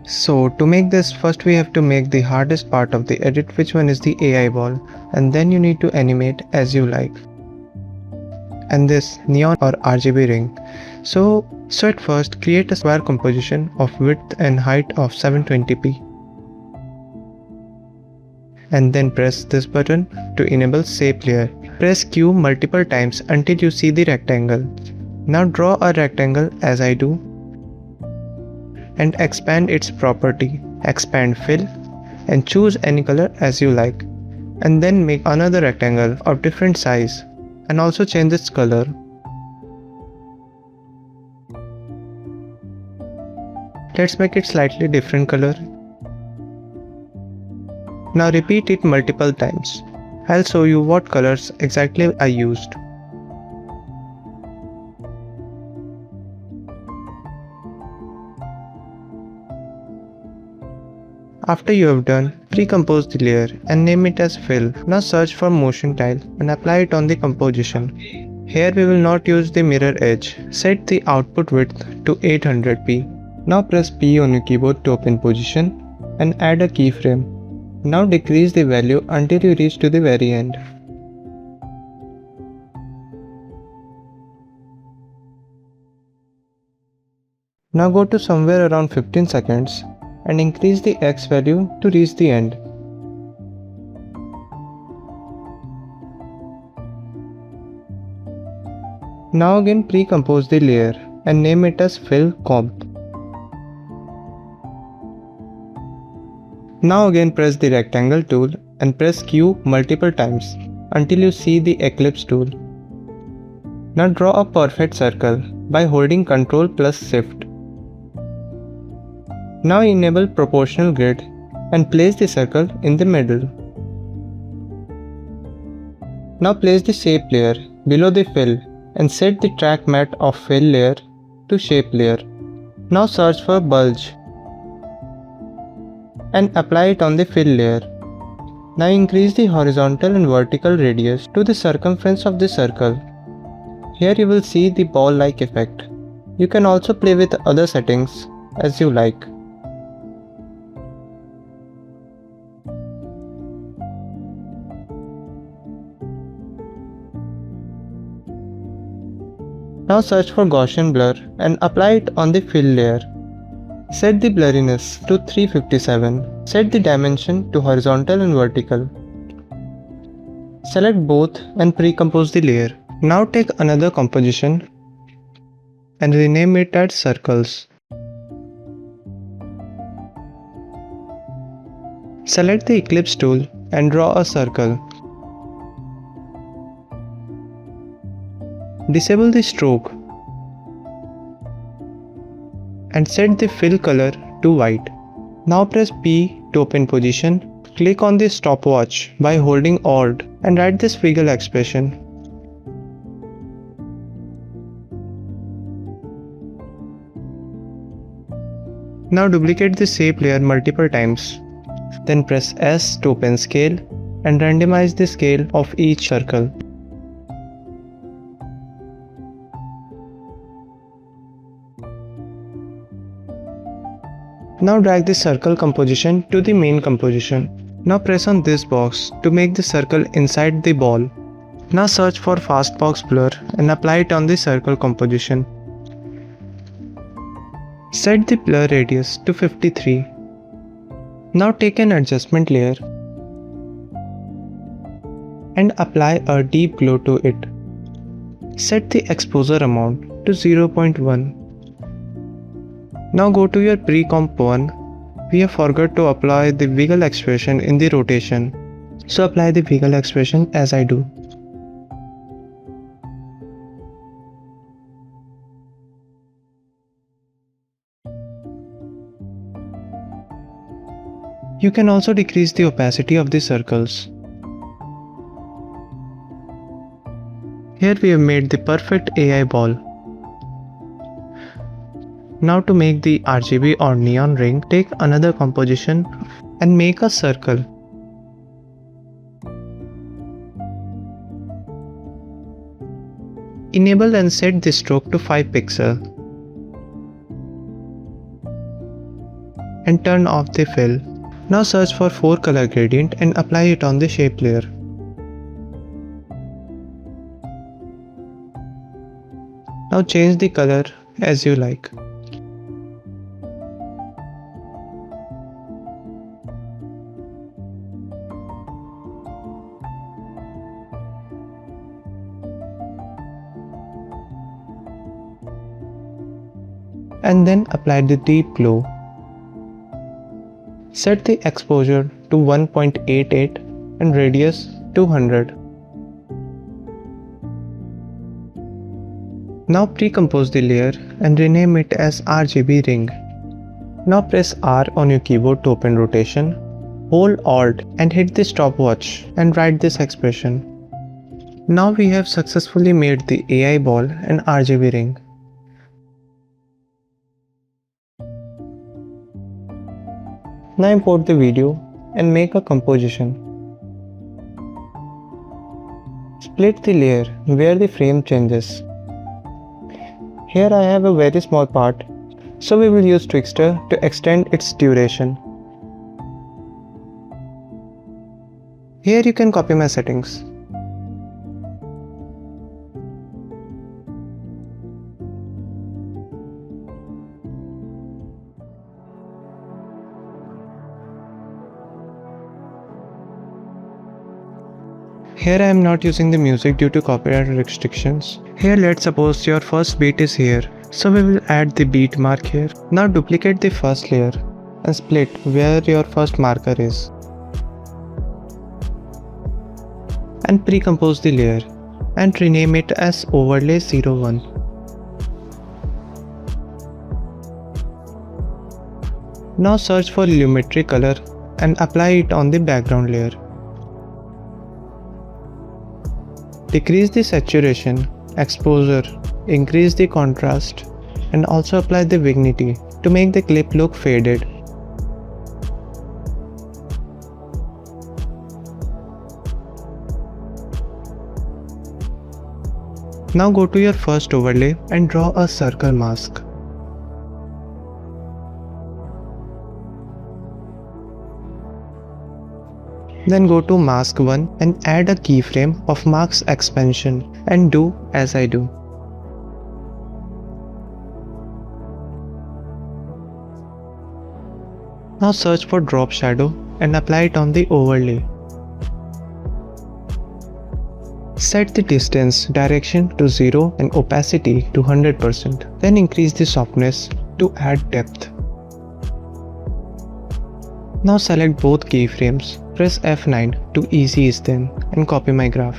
So to make this, first we have to make the hardest part of the edit, which one is the AI ball, and then you need to animate as you like. And this neon or RGB ring. So at first create a square composition of width and height of 720p. And then press this button to enable shape layer. Press Q multiple times until you see the rectangle. Now draw a rectangle as I do and expand its property. Expand fill and choose any color as you like. And then make another rectangle of different size and also change its color. Let's make it slightly different color. Now repeat it multiple times. I'll show you what colors exactly I used. After you have done, pre-compose the layer and name it as fill. Now search for motion tile and apply it on the composition. Here we will not use the mirror edge. Set the output width to 800p. Now press P on your keyboard to open position and add a keyframe. Now decrease the value until you reach to the very end. Now go to somewhere around 15 seconds and increase the X value to reach the end. Now again pre-compose the layer and name it as fill comp. Now again press the rectangle tool and press Q multiple times until you see the ellipse tool. Now draw a perfect circle by holding Ctrl plus Shift. Now enable proportional grid and place the circle in the middle. Now place the shape layer below the fill and set the track matte of fill layer to shape layer. Now search for bulge and apply it on the fill layer. Now increase the horizontal and vertical radius to the circumference of the circle. Here you will see the ball-like effect. You can also play with other settings as you like. Now search for Gaussian blur and apply it on the fill layer. Set the blurriness to 357. Set the dimension to horizontal and vertical. Select both and pre-compose the layer. Now take another composition and rename it as circles. Select the ellipse tool and draw a circle. Disable the stroke and set the fill color to white. Now press P to open position. Click on the stopwatch by holding Alt and write this wiggle expression. Now duplicate the shape layer multiple times. Then press S to open scale and randomize the scale of each circle. Now drag the circle composition to the main composition. Now press on this box to make the circle inside the ball. Now search for fastbox blur and apply it on the circle composition. Set the blur radius to 53. Now take an adjustment layer and apply a deep glow to it. Set the exposure amount to 0.1. Now go to your pre-comp one. We have forgot to apply the wiggle expression in the rotation. So apply the wiggle expression as I do. You can also decrease the opacity of the circles. Here we have made the perfect AI ball. Now to make the RGB or neon ring, take another composition and make a circle. Enable and set the stroke to 5 pixels. And turn off the fill. Now search for 4 color gradient and apply it on the shape layer. Now change the color as you like. And then apply the deep glow. Set the exposure to 1.88 and radius 200. Now pre-compose the layer and rename it as RGB ring. Now press R on your keyboard to open rotation. Hold Alt and hit the stopwatch and write this expression. Now we have successfully made the AI ball and RGB ring. Now import the video and make a composition. Split the layer where the frame changes. Here I have a very small part, so we will use Twixtor to extend its duration. Here you can copy my settings. Here I am not using the music due to copyright restrictions. Here let's suppose your first beat is here, so we will add the beat mark here. Now duplicate the first layer and split where your first marker is. And pre-compose the layer and rename it as overlay 01. Now search for lumetri color and apply it on the background layer. Decrease the saturation, exposure, increase the contrast, and also apply the vignette to make the clip look faded. Now go to your first overlay and draw a circle mask. Then go to mask 1 and add a keyframe of mask expansion and do as I do. Now search for drop shadow and apply it on the overlay. Set the distance direction to 0 and opacity to 100%. Then increase the softness to add depth. Now select both keyframes, press F9 to easy ease them and copy my graph.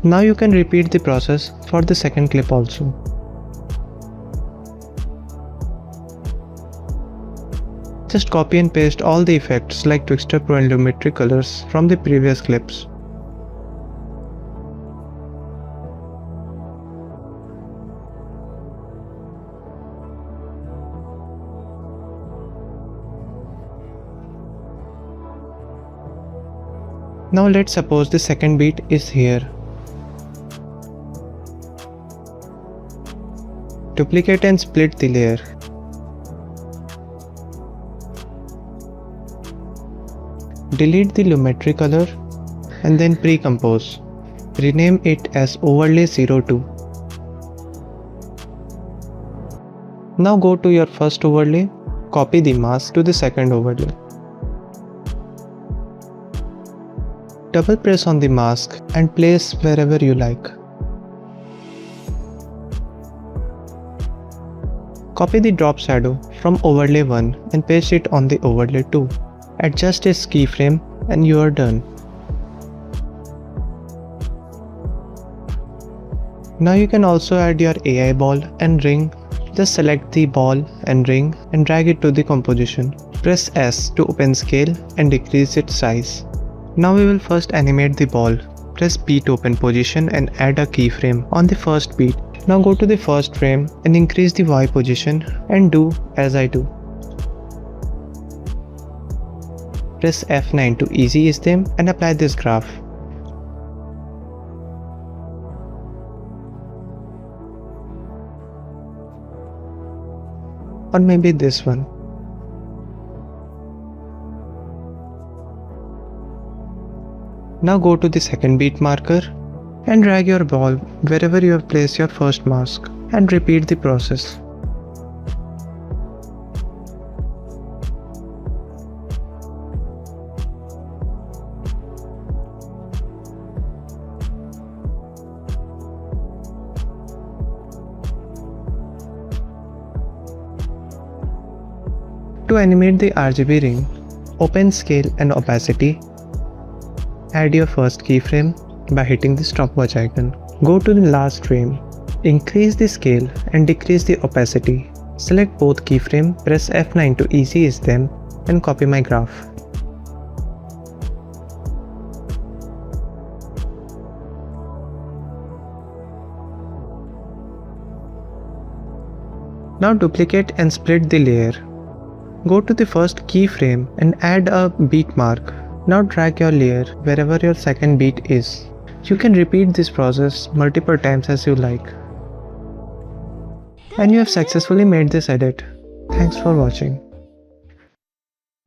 Now you can repeat the process for the second clip also. Just copy and paste all the effects like Twixtor Pro and Lumetri colors from the previous clips. Now let's suppose the second beat is here. Duplicate and split the layer. Delete the lumetri color and then pre-compose. Rename it as overlay 02. Now go to your first overlay, copy the mask to the second overlay. Double press on the mask and place wherever you like. Copy the drop shadow from overlay 1 and paste it on the overlay 2. Adjust its keyframe and you are done. Now you can also add your AI ball and ring. Just select the ball and ring and drag it to the composition. Press S to open scale and decrease its size. Now we will first animate the ball. Press B to open position and add a keyframe on the first beat Now go to the first frame and increase the Y position and do as I do. Press F9 to easy ease them and apply this graph. Or maybe this one. Now go to the second beat marker and drag your ball wherever you have placed your first mask and repeat the process. To animate the RGB ring, open Scale and Opacity. Add your first keyframe by hitting the stopwatch icon. Go to the last frame. Increase the scale and decrease the opacity. Select both keyframes, press F9 to easy ease them and copy my graph. Now duplicate and split the layer. Go to the first keyframe and add a beat mark. Now drag your layer wherever your second beat is. You can repeat this process multiple times as you like. And you have successfully made this edit. Thanks for watching.